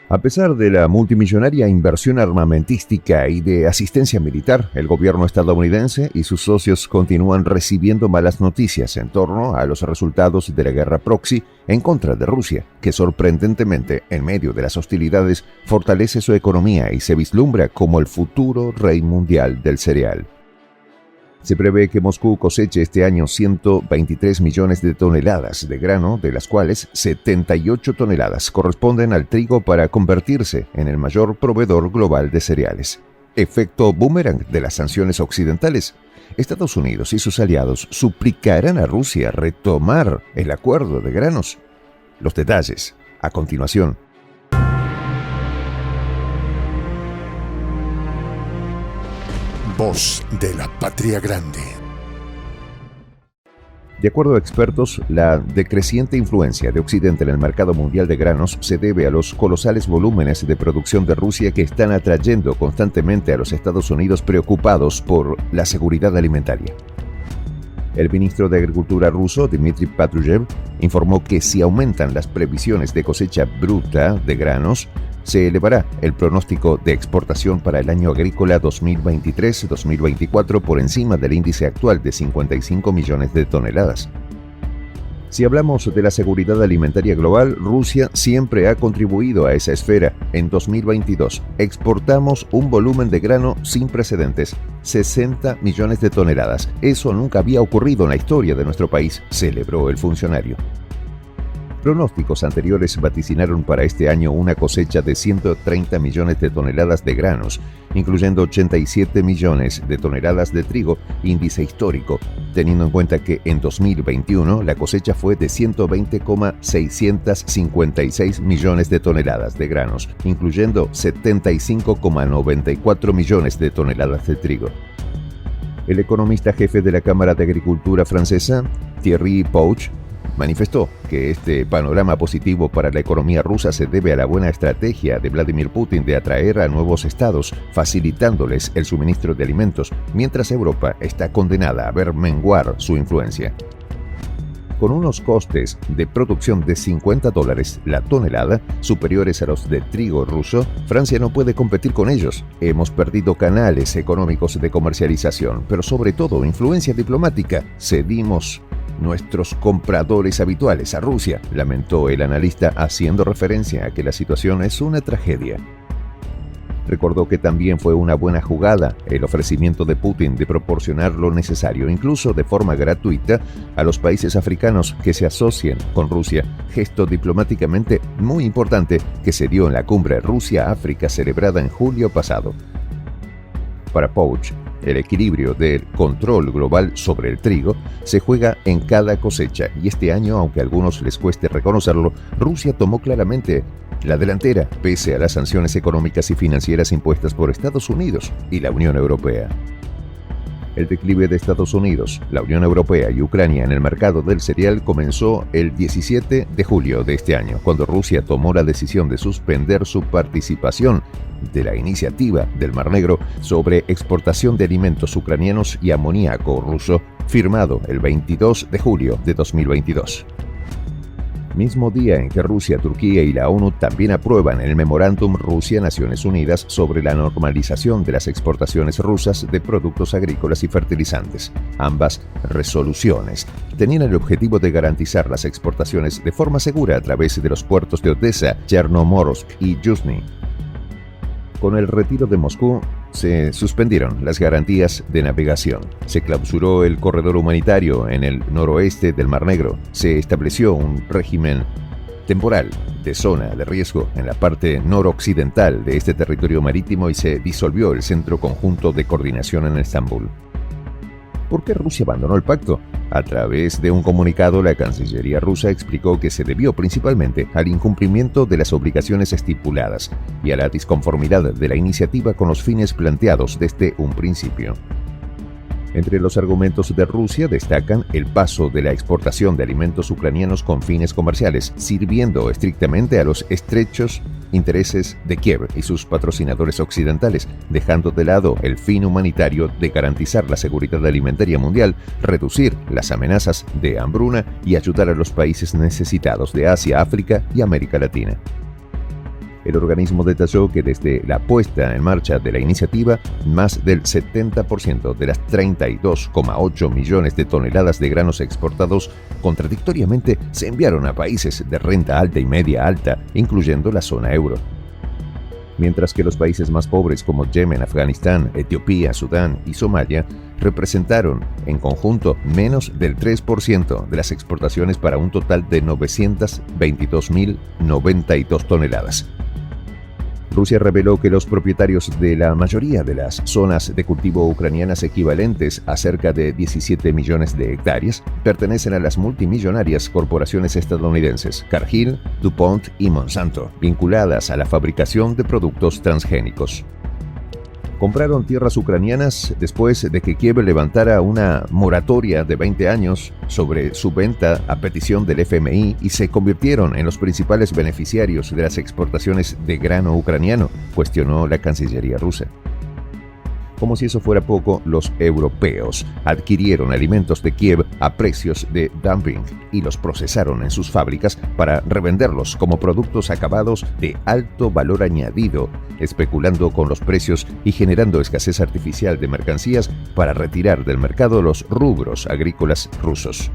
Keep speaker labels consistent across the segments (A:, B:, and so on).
A: A pesar de la multimillonaria inversión armamentística y de asistencia militar, el gobierno estadounidense y sus socios continúan recibiendo malas noticias en torno a los resultados de la guerra proxy en contra de Rusia, que sorprendentemente, en medio de las hostilidades, fortalece su economía y se vislumbra como el futuro rey mundial del cereal. Se prevé que Moscú coseche este año 123 millones de toneladas de grano, de las cuales 78 toneladas corresponden al trigo para convertirse en el mayor proveedor global de cereales. Efecto boomerang de las sanciones occidentales. Estados Unidos y sus aliados suplicarán a Rusia retomar el acuerdo de granos. Los detalles, a continuación.
B: Voz de la Patria Grande.
A: De acuerdo a expertos, la decreciente influencia de Occidente en el mercado mundial de granos se debe a los colosales volúmenes de producción de Rusia que están atrayendo constantemente a los Estados Unidos preocupados por la seguridad alimentaria. El ministro de Agricultura ruso, Dmitry Patrushev, informó que si aumentan las previsiones de cosecha bruta de granos, se elevará el pronóstico de exportación para el año agrícola 2023-2024 por encima del índice actual de 55 millones de toneladas. Si hablamos de la seguridad alimentaria global, Rusia siempre ha contribuido a esa esfera. En 2022 exportamos un volumen de grano sin precedentes, 60 millones de toneladas. Eso nunca había ocurrido en la historia de nuestro país, celebró el funcionario. Pronósticos anteriores vaticinaron para este año una cosecha de 130 millones de toneladas de granos, incluyendo 87 millones de toneladas de trigo, índice histórico, teniendo en cuenta que en 2021 la cosecha fue de 120,656 millones de toneladas de granos, incluyendo 75,94 millones de toneladas de trigo. El economista jefe de la Cámara de Agricultura francesa, Thierry Pouch, manifestó que este panorama positivo para la economía rusa se debe a la buena estrategia de Vladimir Putin de atraer a nuevos estados, facilitándoles el suministro de alimentos, mientras Europa está condenada a ver menguar su influencia. Con unos costes de producción de $50 la tonelada, superiores a los de trigo ruso, Francia no puede competir con ellos. Hemos perdido canales económicos de comercialización, pero sobre todo influencia diplomática. Cedimos nuestros compradores habituales a Rusia, lamentó el analista, haciendo referencia a que la situación es una tragedia. Recordó que también fue una buena jugada el ofrecimiento de Putin de proporcionar lo necesario, incluso de forma gratuita, a los países africanos que se asocien con Rusia, gesto diplomáticamente muy importante que se dio en la cumbre Rusia-África celebrada en julio pasado. Para Pouch, el equilibrio del control global sobre el trigo se juega en cada cosecha y este año, aunque a algunos les cueste reconocerlo, Rusia tomó claramente la delantera pese a las sanciones económicas y financieras impuestas por Estados Unidos y la Unión Europea. El declive de Estados Unidos, la Unión Europea y Ucrania en el mercado del cereal comenzó el 17 de julio de este año, cuando Rusia tomó la decisión de suspender su participación de la iniciativa del Mar Negro sobre exportación de alimentos ucranianos y amoníaco ruso, firmado el 22 de julio de 2022. Mismo día en que Rusia, Turquía y la ONU también aprueban el memorándum Rusia-Naciones Unidas sobre la normalización de las exportaciones rusas de productos agrícolas y fertilizantes. Ambas resoluciones tenían el objetivo de garantizar las exportaciones de forma segura a través de los puertos de Odessa, Chernomorsk y Yuzhny. Con el retiro de Moscú, se suspendieron las garantías de navegación. Se clausuró el corredor humanitario en el noroeste del Mar Negro. Se estableció un régimen temporal de zona de riesgo en la parte noroccidental de este territorio marítimo y se disolvió el Centro Conjunto de Coordinación en Estambul. ¿Por qué Rusia abandonó el pacto? A través de un comunicado, la Cancillería rusa explicó que se debió principalmente al incumplimiento de las obligaciones estipuladas y a la disconformidad de la iniciativa con los fines planteados desde un principio. Entre los argumentos de Rusia destacan el paso de la exportación de alimentos ucranianos con fines comerciales, sirviendo estrictamente a los estrechos intereses de Kiev y sus patrocinadores occidentales, dejando de lado el fin humanitario de garantizar la seguridad alimentaria mundial, reducir las amenazas de hambruna y ayudar a los países necesitados de Asia, África y América Latina. El organismo detalló que desde la puesta en marcha de la iniciativa, más del 70% de las 32,8 millones de toneladas de granos exportados contradictoriamente se enviaron a países de renta alta y media alta, incluyendo la zona euro. Mientras que los países más pobres como Yemen, Afganistán, Etiopía, Sudán y Somalia representaron en conjunto menos del 3% de las exportaciones para un total de 922.092 toneladas. Rusia reveló que los propietarios de la mayoría de las zonas de cultivo ucranianas equivalentes a cerca de 17 millones de hectáreas pertenecen a las multimillonarias corporaciones estadounidenses Cargill, DuPont y Monsanto, vinculadas a la fabricación de productos transgénicos. Compraron tierras ucranianas después de que Kiev levantara una moratoria de 20 años sobre su venta a petición del FMI y se convirtieron en los principales beneficiarios de las exportaciones de grano ucraniano, cuestionó la Cancillería rusa. Como si eso fuera poco, los europeos adquirieron alimentos de Kiev a precios de dumping y los procesaron en sus fábricas para revenderlos como productos acabados de alto valor añadido, especulando con los precios y generando escasez artificial de mercancías para retirar del mercado los rubros agrícolas rusos.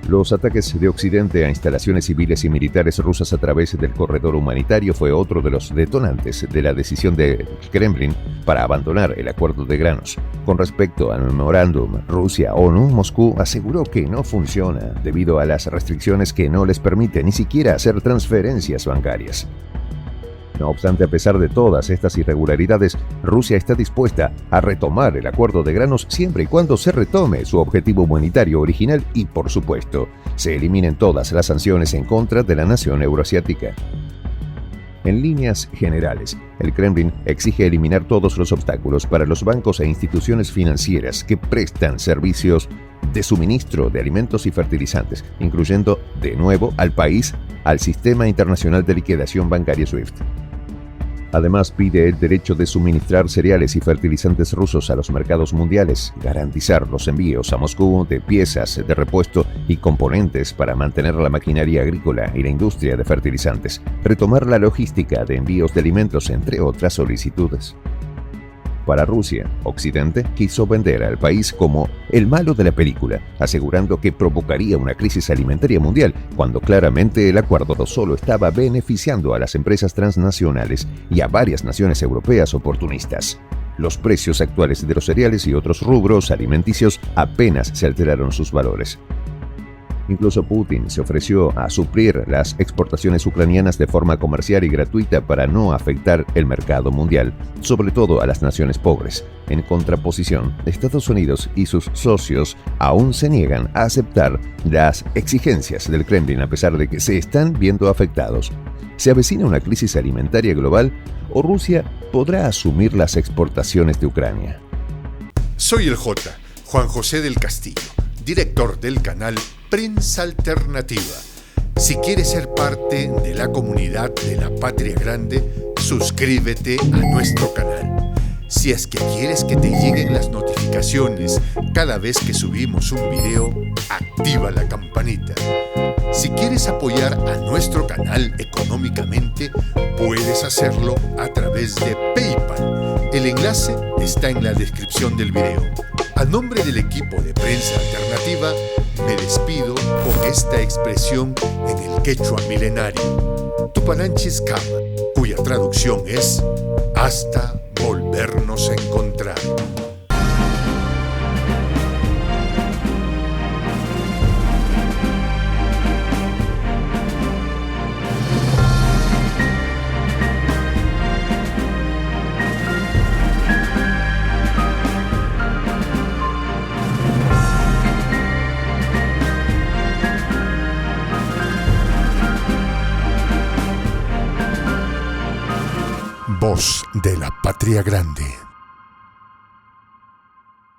A: Los ataques de Occidente a instalaciones civiles y militares rusas a través del corredor humanitario fue otro de los detonantes de la decisión del Kremlin para abandonar el acuerdo de granos. Con respecto al memorándum Rusia-ONU, Moscú aseguró que no funciona debido a las restricciones que no les permite ni siquiera hacer transferencias bancarias. No obstante, a pesar de todas estas irregularidades, Rusia está dispuesta a retomar el acuerdo de granos siempre y cuando se retome su objetivo humanitario original y, por supuesto, se eliminen todas las sanciones en contra de la nación euroasiática. En líneas generales, el Kremlin exige eliminar todos los obstáculos para los bancos e instituciones financieras que prestan servicios de suministro de alimentos y fertilizantes, incluyendo, de nuevo, al país al Sistema Internacional de Liquidación Bancaria SWIFT. Además, pide el derecho de suministrar cereales y fertilizantes rusos a los mercados mundiales, garantizar los envíos a Moscú de piezas de repuesto y componentes para mantener la maquinaria agrícola y la industria de fertilizantes, retomar la logística de envíos de alimentos, entre otras solicitudes. Para Rusia, Occidente quiso vender al país como el malo de la película, asegurando que provocaría una crisis alimentaria mundial, cuando claramente el acuerdo solo estaba beneficiando a las empresas transnacionales y a varias naciones europeas oportunistas. Los precios actuales de los cereales y otros rubros alimenticios apenas se alteraron sus valores. Incluso Putin se ofreció a suplir las exportaciones ucranianas de forma comercial y gratuita para no afectar el mercado mundial, sobre todo a las naciones pobres. En contraposición, Estados Unidos y sus socios aún se niegan a aceptar las exigencias del Kremlin a pesar de que se están viendo afectados. ¿Se avecina una crisis alimentaria global o Rusia podrá asumir las exportaciones de Ucrania?
B: Soy el Juan José del Castillo, director del canal Prensa Alternativa. Si quieres ser parte de la comunidad de la Patria Grande, suscríbete a nuestro canal. Si es que quieres que te lleguen las notificaciones cada vez que subimos un video, activa la campanita. Si quieres apoyar a nuestro canal económicamente, puedes hacerlo a través de PayPal. El enlace está en la descripción del video. A nombre del equipo de Prensa Alternativa, me despido con esta expresión en el quechua milenario, Tupananchis Kama, cuya traducción es hasta volvernos a encontrar. Voz de la Patria Grande.